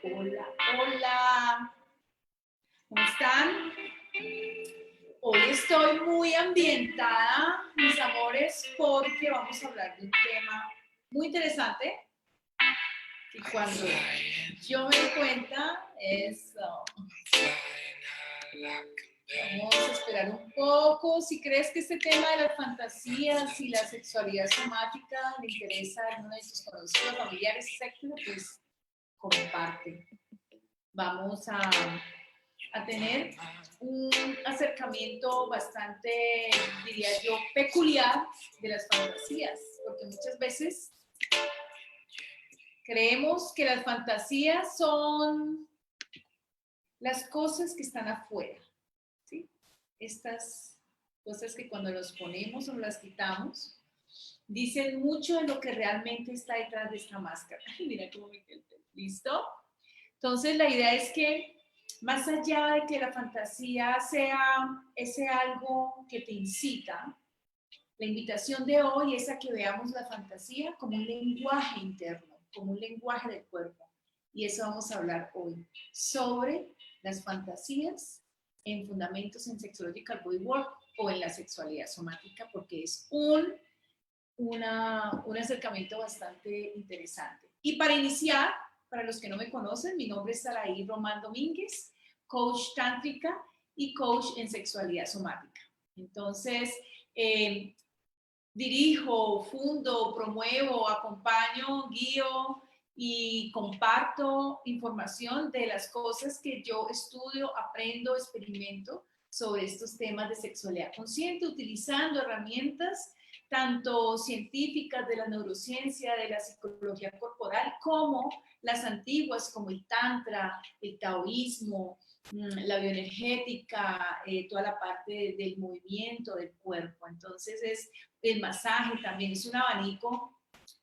Hola, hola. ¿Cómo están? Hoy estoy muy ambientada, mis amores, porque vamos a hablar de un tema muy interesante que cuando yo me doy cuenta es... vamos a esperar un poco. Si crees que este tema de las fantasías y la sexualidad somática le interesa a alguno de tus conocidos, familiares, etcétera, pues comparte. Vamos a tener un acercamiento bastante, diría yo, peculiar de las fantasías, porque muchas veces creemos que las fantasías son las cosas que están afuera, ¿sí? Estas cosas que cuando nos ponemos o las quitamos, dicen mucho de lo que realmente está detrás de esta máscara. Mira cómo me quedé. ¿Listo? Entonces la idea es que más allá de que la fantasía sea ese algo que te incita, la invitación de hoy es a que veamos la fantasía como un lenguaje interno, como un lenguaje del cuerpo. Y eso vamos a hablar hoy, sobre las fantasías en fundamentos en Sexological Bodywork o en la sexualidad somática, porque es un acercamiento bastante interesante. Y para iniciar, para los que no me conocen, mi nombre es Saraí Román Domínguez, coach tántrica y coach en sexualidad somática. Entonces, dirijo, fundo, promuevo, acompaño, guío y comparto información de las cosas que yo estudio, aprendo, experimento sobre estos temas de sexualidad consciente, utilizando herramientas tanto científicas de la neurociencia, de la psicología corporal, como las antiguas, como el tantra, el taoísmo, la bioenergética, toda la parte del movimiento del cuerpo. Entonces el masaje también es un abanico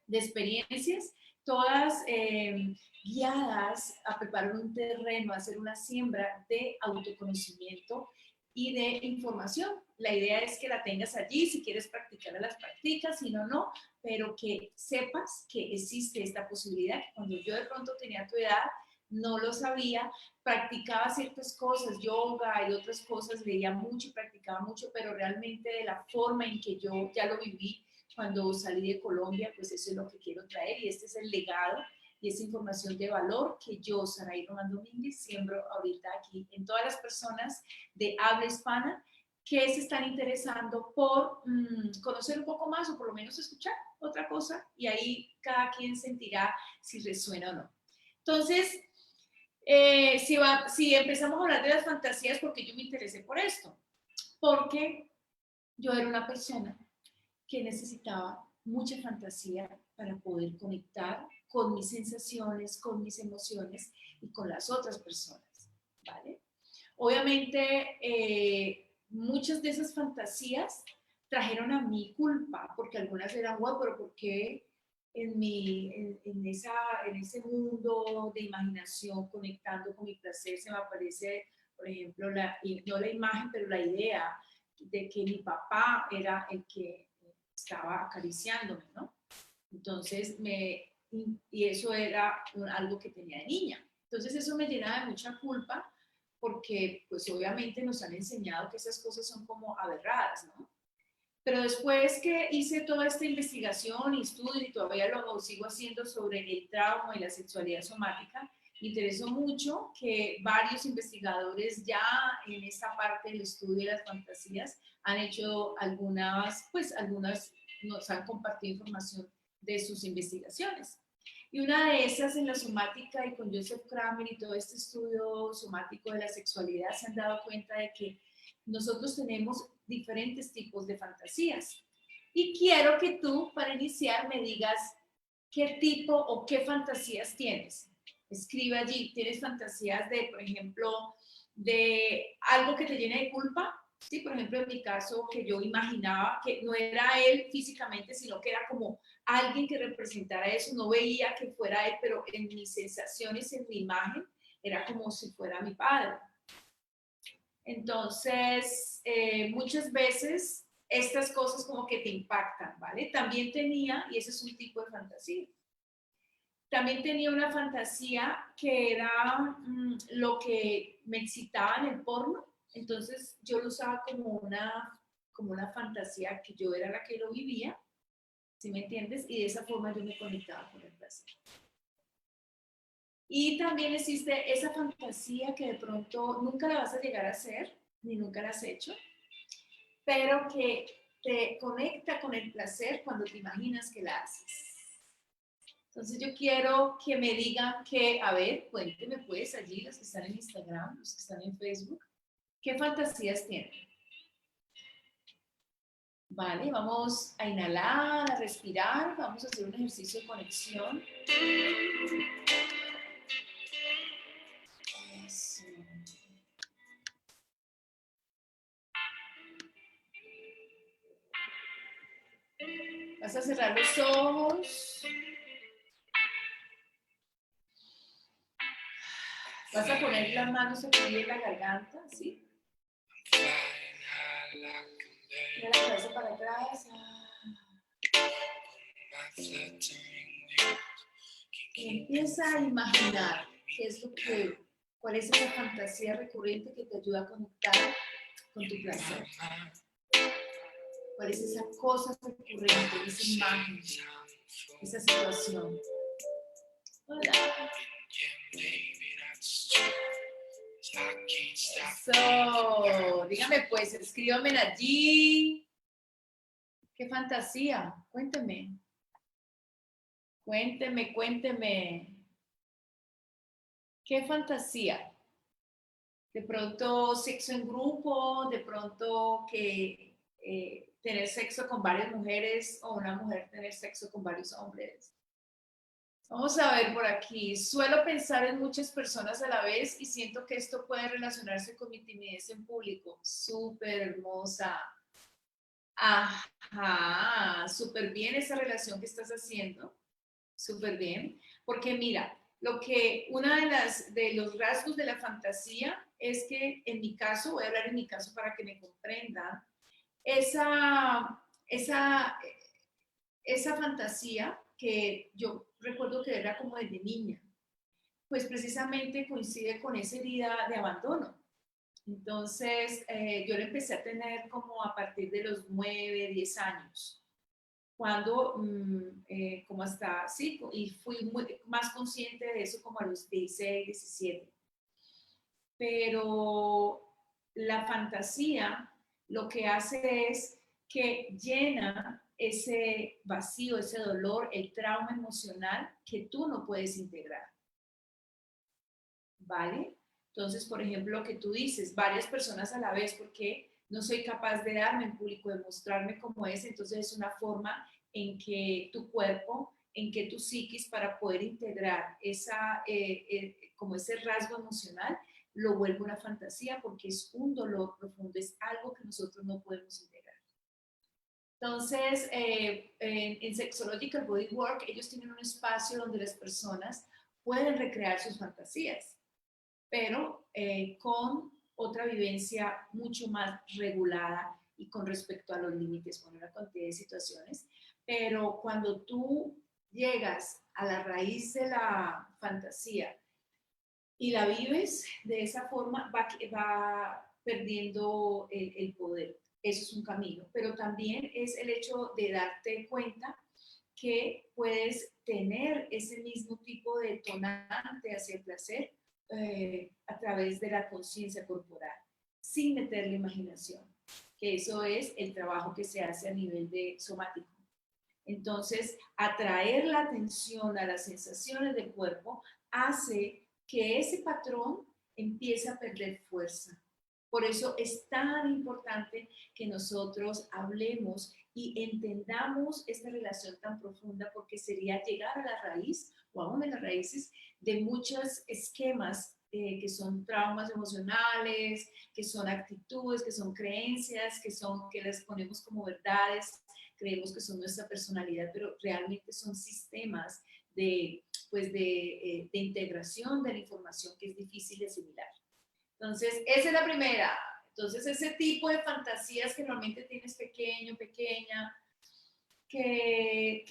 de experiencias, todas guiadas a preparar un terreno, a hacer una siembra de autoconocimiento y de información. La idea es que la tengas allí, si quieres practicarla, las practicas, si no, no, pero que sepas que existe esta posibilidad, que cuando yo de pronto tenía tu edad, no lo sabía, practicaba ciertas cosas, yoga y otras cosas, leía mucho y practicaba mucho, pero realmente de la forma en que yo ya lo viví cuando salí de Colombia, pues eso es lo que quiero traer y este es el legado y esa información de valor que yo, Saraí Román Domínguez, siembro ahorita aquí en todas las personas de habla hispana que se están interesando por conocer un poco más o por lo menos escuchar otra cosa y ahí cada quien sentirá si resuena o no. Entonces, si empezamos a hablar de las fantasías, ¿por qué yo me interesé por esto? Porque yo era una persona que necesitaba mucha fantasía para poder conectar con mis sensaciones, con mis emociones y con las otras personas, ¿vale? Obviamente, muchas de esas fantasías trajeron a mí culpa, porque algunas eran, wow, pero ¿por qué en ese mundo de imaginación, conectando con mi placer, se me aparece, por ejemplo, no la imagen, pero la idea de que mi papá era el que estaba acariciándome, ¿no? Entonces, y eso era algo que tenía de niña. Entonces, eso me llenaba de mucha culpa porque, pues, obviamente nos han enseñado que esas cosas son como aberradas, ¿no? Pero después que hice toda esta investigación y estudio y todavía lo sigo haciendo sobre el trauma y la sexualidad somática, me interesó mucho que varios investigadores ya en esta parte del estudio de las fantasías han hecho algunas nos han compartido información de sus investigaciones. Y una de esas en la somática y con Joseph Kramer y todo este estudio somático de la sexualidad se han dado cuenta de que nosotros tenemos diferentes tipos de fantasías. Y quiero que tú, para iniciar, me digas qué tipo o qué fantasías tienes. Escribe allí, ¿tienes fantasías de, por ejemplo, de algo que te llene de culpa? Sí, por ejemplo, en mi caso, que yo imaginaba que no era él físicamente, sino que era como alguien que representara eso. No veía que fuera él, pero en mis sensaciones, en mi imagen, era como si fuera mi padre. Entonces, muchas veces estas cosas como que te impactan, ¿vale? También tenía, y ese es un tipo de fantasía, también tenía una fantasía que era lo que me excitaba en el porno, entonces yo lo usaba como una fantasía que yo era la que lo vivía, ¿sí me entiendes? Y de esa forma yo me conectaba con el placer. Y también existe esa fantasía que de pronto nunca la vas a llegar a hacer, ni nunca la has hecho, pero que te conecta con el placer cuando te imaginas que la haces. Entonces yo quiero que me digan que, a ver, cuénteme pues allí, los que están en Instagram, los que están en Facebook, ¿qué fantasías tienen? Vale, vamos a inhalar, a respirar, vamos a hacer un ejercicio de conexión. Eso. Vas a cerrar los ojos. Vas a poner las manos aquí en la garganta, ¿sí? Mira la cabeza para atrás. Y empieza a imaginar qué es cuál es esa fantasía recurrente que te ayuda a conectar con tu placer. ¿Cuál es esa cosa recurrente, esa imagen, esa situación? Hola. Eso. Dígame pues, escríbame allí. ¿Qué fantasía? Cuénteme. Cuénteme. ¿Qué fantasía? De pronto sexo en grupo, de pronto que tener sexo con varias mujeres o una mujer tener sexo con varios hombres. Vamos a ver por aquí. Suelo pensar en muchas personas a la vez y siento que esto puede relacionarse con mi timidez en público. Súper hermosa. Ajá, súper bien esa relación que estás haciendo. Súper bien. Porque mira, una de los rasgos de la fantasía es que en mi caso, voy a hablar en mi caso para que me comprendan, esa, esa, esa fantasía que yo recuerdo que era como desde niña, pues precisamente coincide con esa herida de abandono. Entonces, yo la empecé a tener como a partir de los 9, 10 años, cuando, como hasta, sí, y fui más consciente de eso como a los 16, 17. Pero la fantasía lo que hace es que llena ese vacío, ese dolor, el trauma emocional que tú no puedes integrar. ¿Vale? Entonces, por ejemplo, lo que tú dices, varias personas a la vez, porque no soy capaz de darme en público, de mostrarme como es, entonces es una forma en que tu cuerpo, en que tu psiquis, para poder integrar como ese rasgo emocional, lo vuelve una fantasía porque es un dolor profundo, es algo que nosotros no podemos integrar. Entonces, en Sexological Bodywork, ellos tienen un espacio donde las personas pueden recrear sus fantasías, pero con otra vivencia mucho más regulada y con respecto a los límites, con una cantidad de situaciones. Pero cuando tú llegas a la raíz de la fantasía y la vives de esa forma, va perdiendo el poder. Eso es un camino, pero también es el hecho de darte cuenta que puedes tener ese mismo tipo de tonante hacia el placer a través de la conciencia corporal, sin meter la imaginación, que eso es el trabajo que se hace a nivel de somático. Entonces, atraer la atención a las sensaciones del cuerpo hace que ese patrón empiece a perder fuerza. Por eso es tan importante que nosotros hablemos y entendamos esta relación tan profunda, porque sería llegar a la raíz o a una de las raíces de muchos esquemas que son traumas emocionales, que son actitudes, que son creencias, que las ponemos como verdades, creemos que son nuestra personalidad, pero realmente son sistemas de integración de la información que es difícil de asimilar. Entonces, esa es la primera. Entonces, ese tipo de fantasías que normalmente tienes pequeño, pequeña, que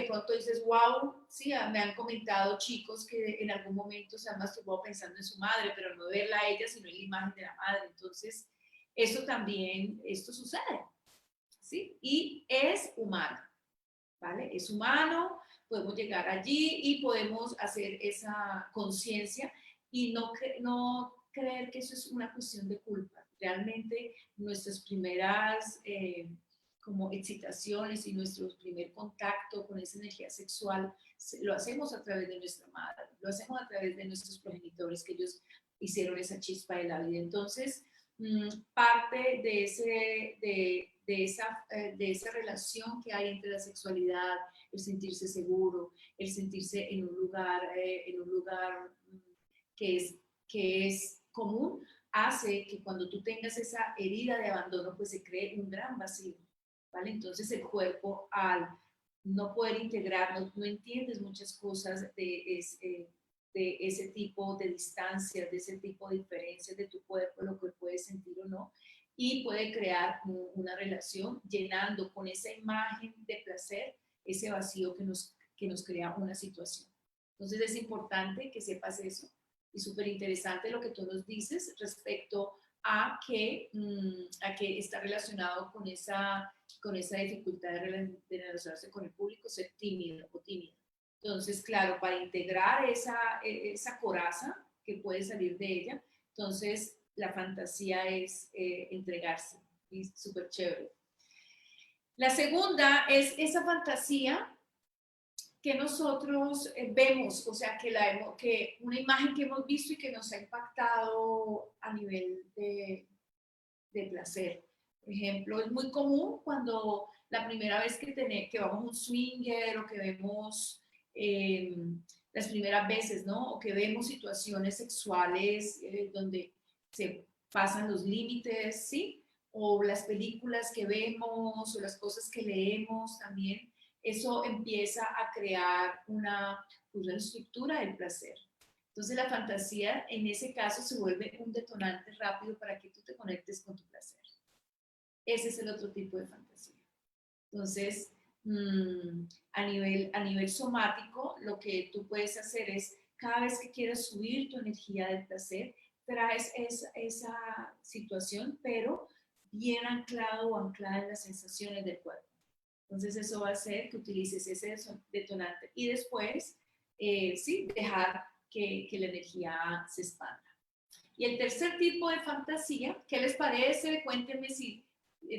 pronto dices, wow, sí, me han comentado chicos que en algún momento se han masturbado pensando en su madre, pero no verla a ella, sino en la imagen de la madre. Entonces, eso también, esto sucede, ¿sí? Y es humano, ¿vale? Es humano, podemos llegar allí y podemos hacer esa conciencia y no creer que eso es una cuestión de culpa. Realmente nuestras primeras como excitaciones y nuestro primer contacto con esa energía sexual lo hacemos a través de nuestra madre, lo hacemos a través de nuestros progenitores, que ellos hicieron esa chispa de la vida. Entonces, parte de esa relación que hay entre la sexualidad, el sentirse seguro, el sentirse en un lugar que es, que es común, hace que cuando tú tengas esa herida de abandono, pues se cree un gran vacío, ¿vale? Entonces el cuerpo, al no poder integrar, no entiendes muchas cosas de ese tipo de distancias, de ese tipo de diferencias de tu cuerpo, lo que puedes sentir o no, y puede crear una relación llenando con esa imagen de placer ese vacío que nos crea una situación. Entonces es importante que sepas eso y súper interesante lo que tú nos dices respecto a que está relacionado con esa dificultad de relacionarse con el público, ser tímido o tímida. Entonces, claro, para integrar esa coraza que puede salir de ella, entonces la fantasía es entregarse, y súper chévere. La segunda es esa fantasía que nosotros vemos, o sea, que una imagen que hemos visto y que nos ha impactado a nivel de placer. Por ejemplo, es muy común cuando la primera vez que vamos a un swinger o que vemos las primeras veces, ¿no? O que vemos situaciones sexuales donde se pasan los límites, ¿sí? O las películas que vemos o las cosas que leemos también, eso empieza a crear una estructura del placer. Entonces la fantasía en ese caso se vuelve un detonante rápido para que tú te conectes con tu placer. Ese es el otro tipo de fantasía. Entonces, a nivel somático, lo que tú puedes hacer es, cada vez que quieras subir tu energía del placer, traes esa situación, pero bien anclado o anclada en las sensaciones del cuerpo. Entonces, eso va a hacer que utilices ese detonante y después, sí, dejar que la energía se expanda. Y el tercer tipo de fantasía, ¿qué les parece? Cuéntenme si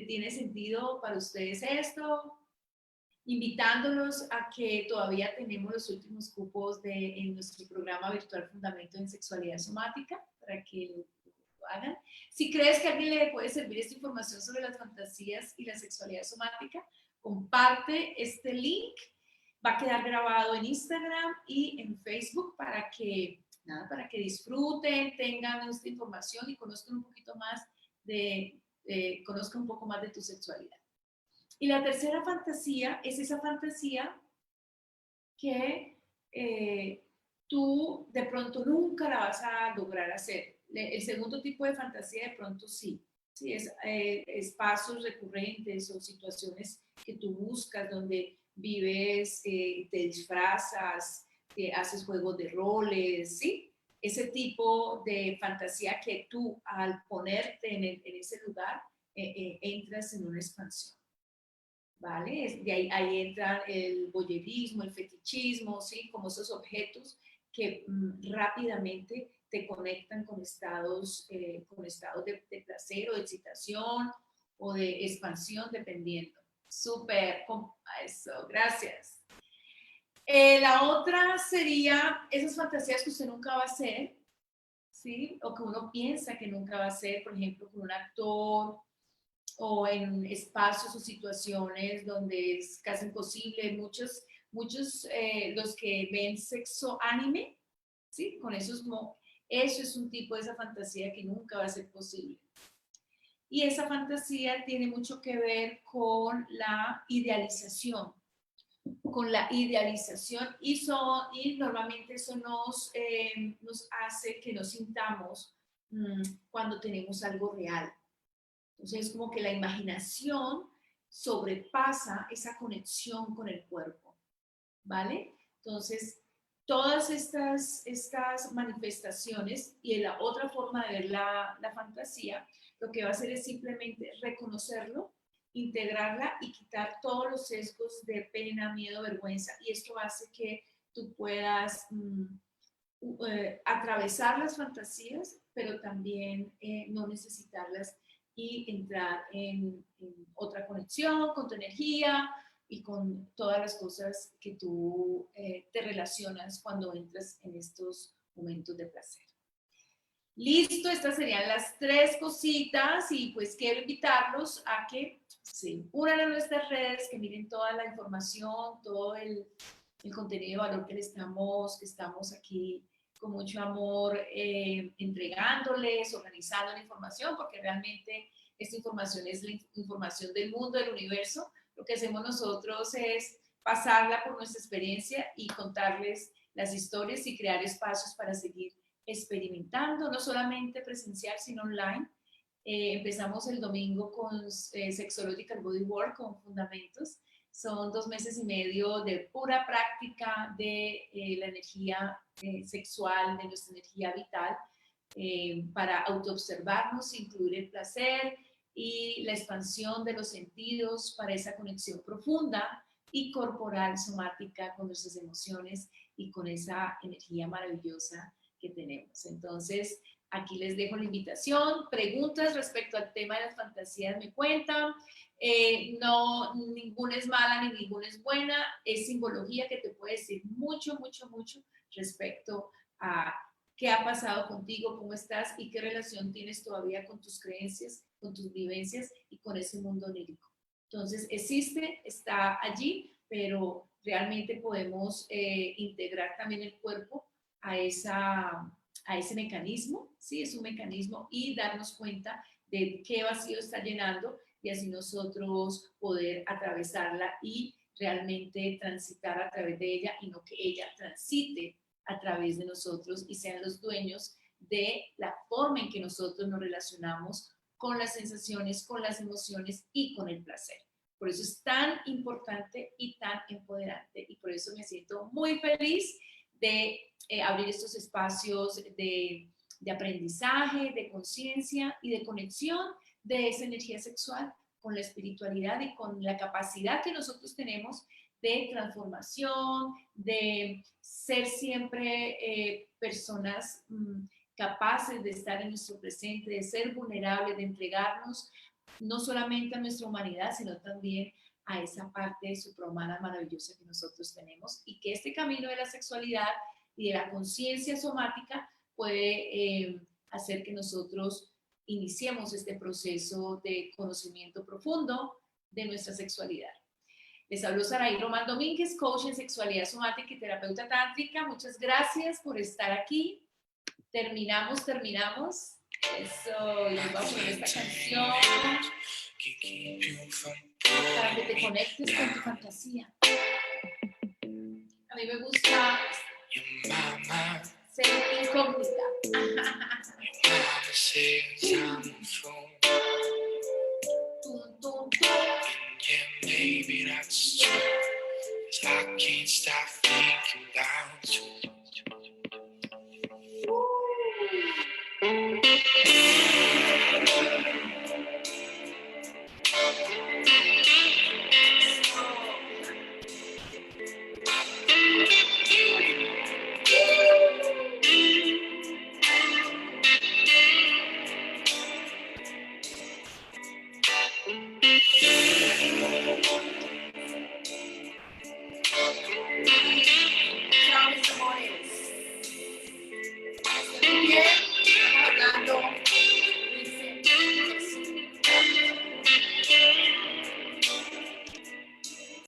tiene sentido para ustedes esto, invitándolos a que todavía tenemos los últimos cupos en nuestro programa virtual Fundamento en Sexualidad Somática, para que lo hagan. Si crees que a alguien le puede servir esta información sobre las fantasías y la sexualidad somática, comparte este link. Va a quedar grabado en Instagram y en Facebook para que disfruten, tengan esta información y conozcan un poquito más conozcan un poco más de tu sexualidad. Y la tercera fantasía es esa fantasía que tú de pronto nunca la vas a lograr hacer. El segundo tipo de fantasía de pronto sí. Sí, es espacios recurrentes o situaciones que tú buscas donde vives, te disfrazas, haces juegos de roles, ¿sí? Ese tipo de fantasía que tú al ponerte en ese lugar entras en una expansión. ¿Vale? Ahí entra el voyerismo, el fetichismo, ¿sí? Como esos objetos que rápidamente te conectan con estados de placer o de excitación o de expansión, dependiendo. Súper, eso, gracias. La otra sería esas fantasías que usted nunca va a hacer, ¿sí? O que uno piensa que nunca va a hacer, por ejemplo, con un actor o en espacios o situaciones donde es casi imposible. Muchos los que ven sexo anime, ¿sí? Con eso es un tipo de esa fantasía que nunca va a ser posible. Y esa fantasía tiene mucho que ver con la idealización, y normalmente eso nos hace que nos sintamos cuando tenemos algo real. Entonces es como que la imaginación sobrepasa esa conexión con el cuerpo, ¿vale? Entonces, todas estas manifestaciones y la otra forma de ver la fantasía, lo que va a hacer es simplemente reconocerlo, integrarla y quitar todos los sesgos de pena, miedo, vergüenza. Y esto hace que tú puedas atravesar las fantasías, pero también no necesitarlas y entrar en otra conexión con tu energía y con todas las cosas que tú te relacionas cuando entras en estos momentos de placer. Listo, estas serían las 3 cositas y pues quiero invitarlos a que se unan a nuestras redes, que miren toda la información, todo el contenido de valor que estamos aquí con mucho amor entregándoles, organizando la información, porque realmente esta información es la información del mundo, del universo. Lo que hacemos nosotros es pasarla por nuestra experiencia y contarles las historias y crear espacios para seguir experimentando, no solamente presencial, sino online. Empezamos el domingo con Sexological Bodywork, con fundamentos. Son 2 meses y medio de pura práctica de la energía sexual, de nuestra energía vital, para autoobservarnos, incluir el placer y la expansión de los sentidos para esa conexión profunda y corporal, somática, con nuestras emociones y con esa energía maravillosa que tenemos. Entonces, aquí les dejo la invitación. Preguntas respecto al tema de las fantasías me cuentan. No, ninguna es mala ni ninguna es buena. Es simbología que te puede decir mucho, mucho, mucho respecto a qué ha pasado contigo, cómo estás y qué relación tienes todavía con tus creencias, con tus vivencias y con ese mundo onírico. Entonces, existe, está allí, pero realmente podemos integrar también el cuerpo a ese mecanismo, ¿sí? Es un mecanismo y darnos cuenta de qué vacío está llenando y así nosotros poder atravesarla y realmente transitar a través de ella y no que ella transite a través de nosotros y sean los dueños de la forma en que nosotros nos relacionamos con las sensaciones, con las emociones y con el placer. Por eso es tan importante y tan empoderante y por eso me siento muy feliz de abrir estos espacios de aprendizaje, de conciencia y de conexión de esa energía sexual con la espiritualidad y con la capacidad que nosotros tenemos de transformación, de ser siempre personas capaces de estar en nuestro presente, de ser vulnerables, de entregarnos no solamente a nuestra humanidad, sino también a esa parte suprahumana maravillosa que nosotros tenemos y que este camino de la sexualidad y de la conciencia somática puede hacer que nosotros iniciemos este proceso de conocimiento profundo de nuestra sexualidad. Les habló Saraí Román Domínguez, coach en sexualidad somática y terapeuta tántrica. Muchas gracias por estar aquí. Terminamos. Eso, y les vamos a poner esta canción para que te conectes con tu fantasía. A mí me gusta ser incógnita.